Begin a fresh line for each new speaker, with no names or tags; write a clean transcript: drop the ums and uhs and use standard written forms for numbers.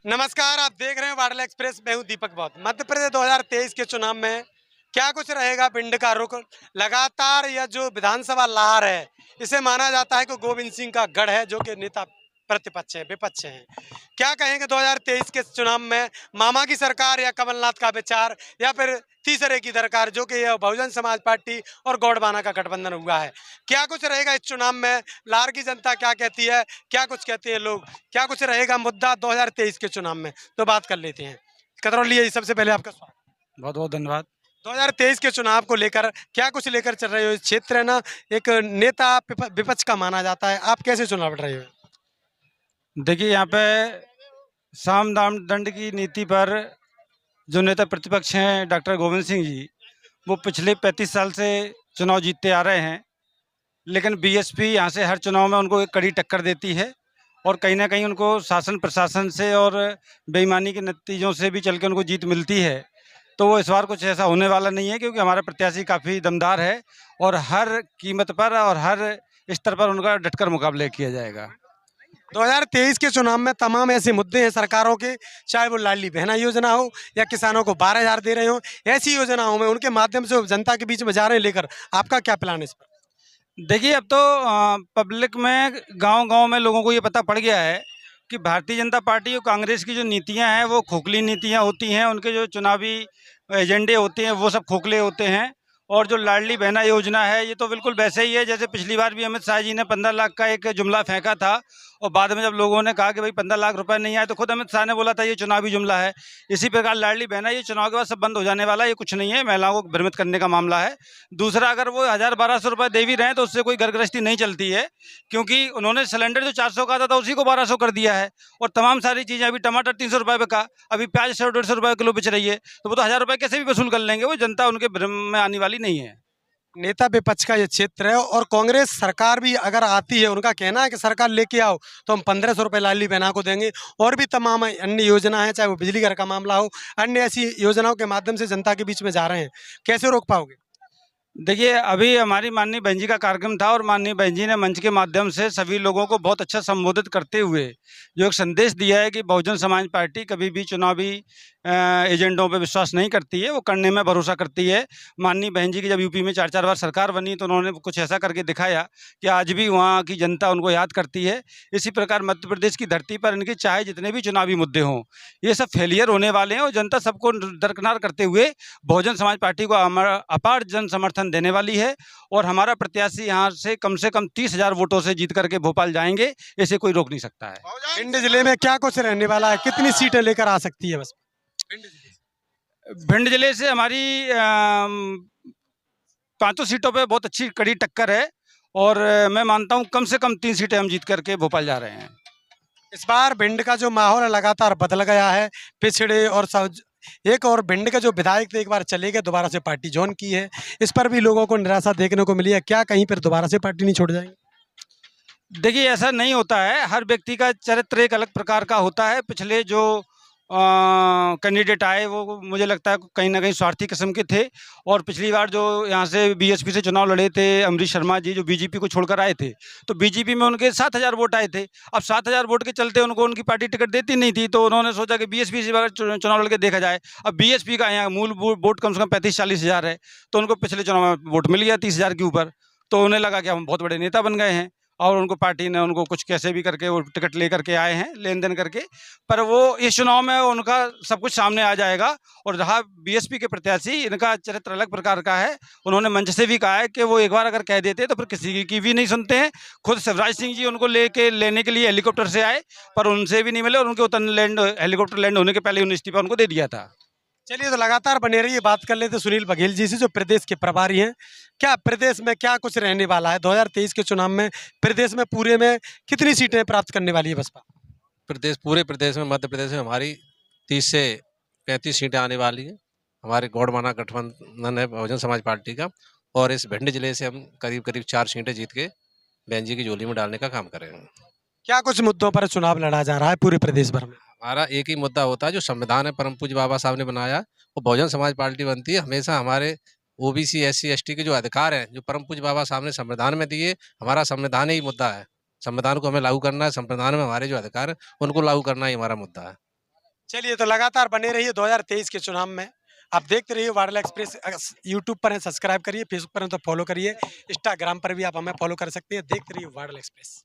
नमस्कार, आप देख रहे हैं वाडल एक्सप्रेस। मैं हूं दीपक बौद्ध। मध्य प्रदेश 2023 के चुनाव में क्या कुछ रहेगा भिंड का रुख? लगातार यह जो विधानसभा लहर है, इसे माना जाता है कि गोविंद सिंह का गढ़ है, जो कि नेता प्रतिपक्ष है, विपक्ष हैं। क्या कहेंगे 2023 के चुनाव में मामा की सरकार या कमलनाथ का विचार, या फिर तीसरे की दरकार, जो कि यह बहुजन समाज पार्टी और गौडबाना का गठबंधन हुआ है? क्या कुछ रहेगा इस चुनाव में? लार की जनता क्या कहती है, क्या कुछ कहते हैं लोग, क्या कुछ रहेगा मुद्दा 2023 के चुनाव में, तो बात कर लेते हैं। कतरौली, सबसे पहले आपका स्वागत।
बहुत बहुत धन्यवाद।
2023 के चुनाव को लेकर क्या कुछ लेकर चल रहे हो? इस क्षेत्र है ना, एक नेता विपक्ष का माना जाता है, आप कैसे चुनाव लड़ रहे हो?
देखिए, यहाँ पे साम दाम दंड की नीति पर जो नेता प्रतिपक्ष हैं डॉक्टर गोविंद सिंह जी, वो पिछले 35 साल से चुनाव जीतते आ रहे हैं। लेकिन बीएसपी यहाँ से हर चुनाव में उनको एक कड़ी टक्कर देती है और कहीं ना कहीं उनको शासन प्रशासन से और बेईमानी के नतीजों से भी चल के उनको जीत मिलती है। तो वो इस बार कुछ ऐसा होने वाला नहीं है, क्योंकि हमारा प्रत्याशी काफ़ी दमदार है और हर कीमत पर और हर स्तर पर उनका डटकर मुकाबला किया जाएगा।
2023 के चुनाव में तमाम ऐसे मुद्दे हैं सरकारों के, चाहे वो लाडली बहना योजना हो या किसानों को 12,000 दे रहे हो, ऐसी योजनाओं में उनके माध्यम से वो जनता के बीच में जा रहे हैं लेकर, आपका क्या प्लान है इस पर?
देखिए, अब तो पब्लिक में गांव-गांव में लोगों को ये पता पड़ गया है कि भारतीय जनता पार्टी और कांग्रेस की जो नीतियां हैं वो खोखली नीतियां होती हैं। उनके जो चुनावी एजेंडे होते हैं वो सब खोखले होते हैं। और जो लाडली बहना योजना है, ये तो बिल्कुल वैसे ही है जैसे पिछली बार भी अमित शाह जी ने 15 लाख का एक जुमला फेंका था और बाद में जब लोगों ने कहा कि भाई 15 लाख रुपए नहीं आए, तो खुद अमित शाह ने बोला था ये चुनावी जुमला है। इसी प्रकार लाडली बहना ये चुनाव के बाद सब बंद हो जाने वाला है, ये कुछ नहीं है, महिलाओं को भ्रमित करने का मामला है। दूसरा, अगर वो 1000-1200 रुपये दे भी रहे हैं तो उससे कोई घर गृहस्थी नहीं चलती है, क्योंकि उन्होंने सिलेंडर जो 400 का आता था उसी को 1200 कर दिया है। और तमाम सारी चीज़ें, अभी टमाटर 300 रुपये पे का, अभी प्याज 100-150 रुपये किलो बेच रही है, तो वो तो 1000 रुपये कैसे भी वसूल कर लेंगे, वो जनता उनके भ्रम में आने वाली नहीं है।
नेता विपक्ष का ये क्षेत्र है, और कांग्रेस सरकार भी अगर आती है, उनका कहना है कि सरकार लेके आओ तो हम 1500 रुपये लाडली बहना को देंगे, और भी तमाम अन्य योजना है, चाहे वो बिजली घर का मामला हो, अन्य ऐसी योजनाओं के माध्यम से जनता के बीच में जा रहे हैं। कैसे रोक पाओगे?
देखिए, अभी हमारी माननीय बहन जी का कार्यक्रम था और माननीय बहन जी ने मंच के माध्यम से सभी लोगों को बहुत अच्छा संबोधित करते हुए जो एक संदेश दिया है कि बहुजन समाज पार्टी कभी भी चुनावी एजेंडों पर विश्वास नहीं करती है, वो करने में भरोसा करती है। माननीय बहन जी की जब यूपी में 4-4 बार सरकार बनी तो उन्होंने कुछ ऐसा करके दिखाया कि आज भी वहाँ की जनता उनको याद करती है। इसी प्रकार मध्य प्रदेश की धरती पर इनके चाहे जितने भी चुनावी मुद्दे हों, ये सब फेलियर होने वाले हैं और जनता सबको दरकिनार करते हुए बहुजन समाज पार्टी को हमारा अपार जन समर्थन देने वाली है। और हमारा प्रत्याशी यहाँ से कम 30,000 वोटों से जीत करके भोपाल जाएंगे, इसे कोई रोक नहीं सकता है।
भिंड जिले में क्या कुछ रहने वाला है, कितनी सीटें लेकर आ सकती है बस
भिंड जिले से हमारी 5 सीटों पे बहुत अच्छी कड़ी टक्कर है और मैं मानता हूँ कम से कम 3 सीटें हम जीत करके भोपाल जा रहे हैं।
इस बार भिंड का जो माहौल है लगातार बदल गया है, पिछड़े और एक और भिंड के जो विधायक थे एक बार चले गए, दोबारा से पार्टी ज्वाइन की है, इस पर भी लोगों को निराशा देखने को मिली है। क्या कहीं पर दोबारा से पार्टी नहीं छोड़ जाएंगे?
देखिए, ऐसा नहीं होता है, हर व्यक्ति का चरित्र एक अलग प्रकार का होता है। पिछले जो कैंडिडेट आए वो मुझे लगता है कहीं ना कहीं स्वार्थी किस्म के थे, और पिछली बार जो यहाँ से बीएसपी से चुनाव लड़े थे अमरीश शर्मा जी, जो बीजेपी को छोड़कर आए थे, तो बीजेपी में उनके 7,000 वोट आए थे। अब 7,000 वोट के चलते उनको उनकी पार्टी टिकट देती नहीं थी, तो उन्होंने सोचा कि बीएसपी से चुनाव लड़के देखा जाए। अब बीएसपी का यहाँ मूल वोट कम से कम 35-40 हज़ार है, तो उनको पिछले चुनाव में वोट मिल गया 30,000 के ऊपर, तो उन्हें लगा कि हम बहुत बड़े नेता बन गए हैं, और उनको पार्टी ने उनको कुछ कैसे भी करके वो टिकट लेकर के आए हैं, लेन देन करके। पर वो इस चुनाव में उनका सब कुछ सामने आ जाएगा। और रहा बीएसपी के प्रत्याशी, इनका चरित्र अलग प्रकार का है। उन्होंने मंच से भी कहा है कि वो एक बार अगर कह देते तो फिर किसी की भी नहीं सुनते हैं। खुद शिवराज सिंह जी उनको लेने के लिए हेलीकॉप्टर से आए, पर उनसे भी नहीं मिले, और उनके हेलीकॉप्टर लैंड होने के पहले उन्होंने इस्तीफा उनको दे दिया था।
चलिए, तो लगातार बने रहिए। बात कर लेते सुनील बघेल जी से, जो प्रदेश के प्रभारी हैं। क्या प्रदेश में क्या कुछ रहने वाला है 2023 के चुनाव में? प्रदेश में पूरे में कितनी सीटें प्राप्त करने वाली है बसपा?
पूरे प्रदेश में, मध्य प्रदेश में हमारी 30 से 35 सीटें आने वाली हैं। हमारे गौडमाना गठबंधन है बहुजन समाज पार्टी का, और इस भिंड जिले से हम करीब 4 सीटें जीत के बहन जी की झोली में डालने का काम करेंगे।
क्या कुछ मुद्दों पर चुनाव लड़ा जा रहा है पूरे प्रदेश भर में?
हमारा एक ही मुद्दा होता है, जो संविधान है परम पूज्य बाबा साहब ने बनाया, वो बहुजन समाज पार्टी बनती है। हमेशा हमारे ओबीसी SC ST के जो अधिकार हैं, जो परम पूज्य बाबा साहब ने संविधान में दिए, हमारा संविधान ही मुद्दा है। संविधान को हमें लागू करना है, संविधान में हमारे जो अधिकार हैं उनको लागू करना ही हमारा मुद्दा है।
चलिए, तो लगातार बने रहिए 2023 के चुनाव में। आप देखते रहिए वाडला एक्सप्रेस। यूट्यूब पर है सब्सक्राइब करिए, फेसबुक पर है तो फॉलो करिए, इंस्टाग्राम पर भी आप हमें फॉलो कर सकते हैं। देखते रहिए वाडला एक्सप्रेस।